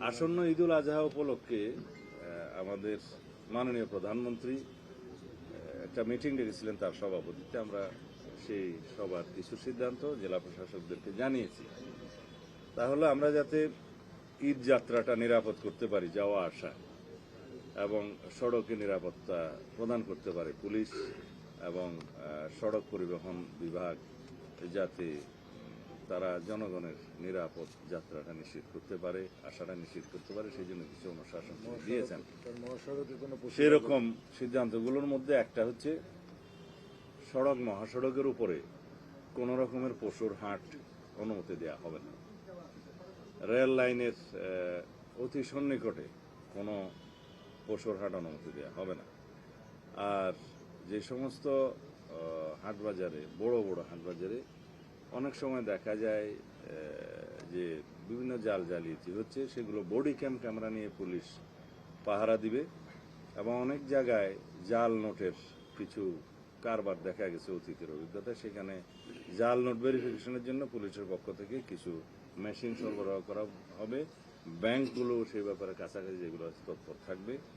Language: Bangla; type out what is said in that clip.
আসন্ন ঈদুল আজহা উপলক্ষে আমাদের মাননীয় প্রধানমন্ত্রী একটা মিটিং ডেকেছিলেন তার সভাপতিত্বে। আমরা সেই সবার কিছু সিদ্ধান্ত জেলা প্রশাসকদেরকে জানিয়েছি। তাহলে আমরা যাতে ঈদ যাত্রাটা নিরাপদ করতে পারি, যাওয়া আসা এবং সড়কে নিরাপত্তা প্রদান করতে পারে পুলিশ এবং সড়ক পরিবহন বিভাগ, যাতে তারা জনগণের নিরাপদ যাত্রাটা নিশ্চিত করতে পারে, আশাটা নিশ্চিত করতে পারে, সেই জন্য কিছু অনুশাসন দিয়েছেন। সেরকম সিদ্ধান্তগুলোর মধ্যে একটা হচ্ছে সড়ক মহাসড়কের উপরে কোন রকমের পশুর হাট অনুমতি দেওয়া হবে না। রেল লাইনের অতি সন্নিকটে কোনো পশুর হাট অনুমতি দেওয়া হবে না। আর যে সমস্ত হাটবাজারে, বড় বড় হাটবাজারে অনেক সময় দেখা যায় যে বিভিন্ন জালিয়াতি হচ্ছে, সেগুলো বডি ক্যামেরা নিয়ে পুলিশ পাহারা দিবে এবং অনেক জায়গায় জাল নোটের কিছু কারবার দেখা গেছে অতীতের অভিজ্ঞতা। সেখানে জাল নোট ভেরিফিকেশনের জন্য পুলিশের পক্ষ থেকে কিছু মেশিন সরবরাহ করা হবে। ব্যাংকগুলো সেই ব্যাপারে কাছাকাছি যেগুলো তৎপর থাকবে।